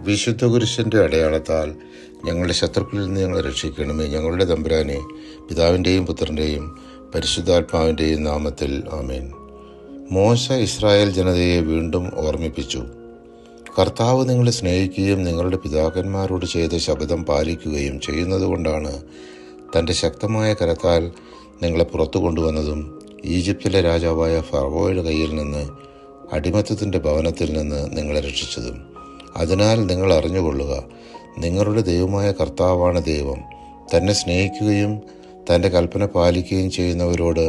വിശുദ്ധ കുരിശിൻ്റെ അടയാളത്താൽ ഞങ്ങളുടെ ശത്രുക്കളിൽ നിന്ന് ഞങ്ങളെ രക്ഷിക്കണമേ. ഞങ്ങളുടെ തമ്പുരാനെ, പിതാവിൻ്റെയും പുത്രൻ്റെയും പരിശുദ്ധാത്മാവിൻ്റെയും നാമത്തിൽ ആമേൻ. മോശ ഇസ്രായേൽ ജനതയെ വീണ്ടും ഓർമ്മിപ്പിച്ചു. കർത്താവ് നിങ്ങളെ സ്നേഹിക്കുകയും നിങ്ങളുടെ പിതാക്കന്മാരോട് ചെയ്ത ശപഥം പാലിക്കുകയും ചെയ്യുന്നതുകൊണ്ടാണ് തൻ്റെ ശക്തമായ കരത്താൽ നിങ്ങളെ പുറത്തു കൊണ്ടുവന്നതും ഈജിപ്തിലെ രാജാവായ ഫറവോയുടെ കയ്യിൽ നിന്ന്, അടിമത്തത്തിൻ്റെ ഭവനത്തിൽ നിന്ന് നിങ്ങളെ രക്ഷിച്ചതും. അതിനാൽ നിങ്ങൾ അറിഞ്ഞുകൊള്ളുക, നിങ്ങളുടെ ദൈവമായ കർത്താവാണ് ദൈവം. തന്നെ സ്നേഹിക്കുകയും തൻ്റെ കൽപ്പന പാലിക്കുകയും ചെയ്യുന്നവരോട്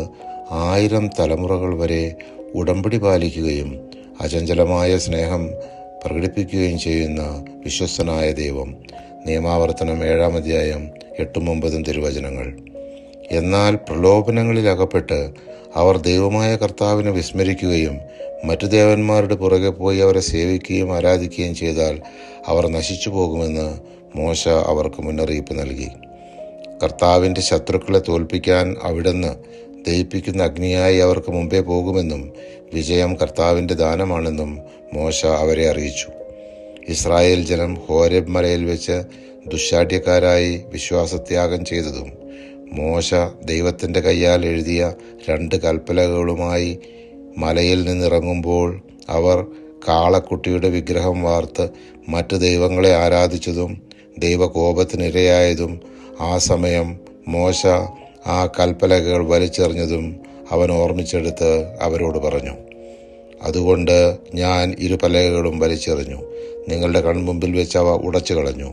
1000 തലമുറകൾ വരെ ഉടമ്പടി പാലിക്കുകയും അചഞ്ചലമായ സ്നേഹം പ്രകടിപ്പിക്കുകയും ചെയ്യുന്ന വിശ്വസ്തനായ ദൈവം. നിയമാവർത്തനം 7-ാം അധ്യായം 8-9 തിരുവചനങ്ങൾ. എന്നാൽ പ്രലോഭനങ്ങളിൽ അകപ്പെട്ട് അവർ ദൈവമായ കർത്താവിനെ വിസ്മരിക്കുകയും മറ്റു ദേവന്മാരുടെ പുറകെ പോയി അവരെ സേവിക്കുകയും ആരാധിക്കുകയും ചെയ്താൽ അവർ നശിച്ചു പോകുമെന്ന് മോശ അവർക്ക് മുന്നറിയിപ്പ് നൽകി. കർത്താവിൻ്റെ ശത്രുക്കളെ തോൽപ്പിക്കാൻ അവിടുന്ന് ദഹിപ്പിക്കുന്ന അഗ്നിയായി അവർക്ക് മുമ്പേ പോകുമെന്നും വിജയം കർത്താവിൻ്റെ ദാനമാണെന്നും മോശ അവരെ അറിയിച്ചു. ഇസ്രായേൽ ജനം ഹോരേബ് മലയിൽ വെച്ച് ദുശ്ശാഠ്യക്കാരായി വിശ്വാസത്യാഗം ചെയ്തതും മോശ ദൈവത്തിൻ്റെ കയ്യാൽ എഴുതിയ 2 കൽപ്പലകളുമായി മലയിൽ നിന്നിറങ്ങുമ്പോൾ അവർ കാളക്കുട്ടിയുടെ വിഗ്രഹം വാർത്ത് മറ്റു ദൈവങ്ങളെ ആരാധിച്ചതും ദൈവകോപത്തിനിരയായതും ആ സമയം മോശ ആ കൽപ്പലകൾ വലിച്ചെറിഞ്ഞതും അവൻ ഓർമ്മിച്ചെടുത്ത് അവരോട് പറഞ്ഞു, അതുകൊണ്ട് ഞാൻ 2 പലകകളും വലിച്ചെറിഞ്ഞു, നിങ്ങളുടെ കൺമുമ്പിൽ വെച്ച് അവ ഉടച്ചു കളഞ്ഞു.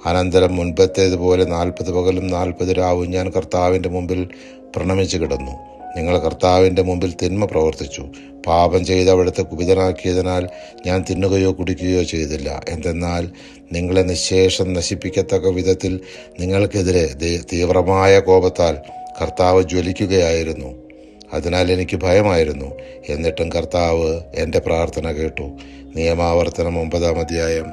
അനന്തരം മുൻപത്തേതുപോലെ 40 പകലും 40 രാവും ഞാൻ കർത്താവിൻ്റെ മുമ്പിൽ പ്രണമിച്ച് കിടന്നു. നിങ്ങൾ കർത്താവിൻ്റെ മുമ്പിൽ തിന്മ പ്രവർത്തിച്ചു. പാപം ചെയ്ത് അവിടുത്തെ കുപിതനാക്കിയതിനാൽ ഞാൻ തിന്നുകയോ കുടിക്കുകയോ ചെയ്തില്ല. എന്തെന്നാൽ നിങ്ങളെ നിശേഷം നശിപ്പിക്കത്തക്ക വിധത്തിൽ നിങ്ങൾക്കെതിരെ തീവ്രമായ കോപത്താൽ കർത്താവ് ജ്വലിക്കുകയായിരുന്നു. അതിനാൽ എനിക്ക് ഭയമായിരുന്നു. എന്നിട്ടും കർത്താവ് എൻ്റെ പ്രാർത്ഥന കേട്ടു. നിയമാവർത്തനം 9-ാം അധ്യായം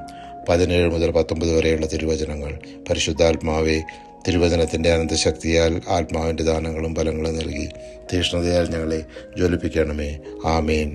17 മുതൽ 19 വരെയുള്ള തിരുവചനങ്ങൾ. പരിശുദ്ധാത്മാവെ, തിരുവചനത്തിൻ്റെ അനന്തശക്തിയാൽ ആത്മാവിൻ്റെ ദാനങ്ങളും ഫലങ്ങളും നൽകി തീക്ഷ്ണതയാൽ ഞങ്ങളെ ജ്വലിപ്പിക്കണമേ. ആമേൻ.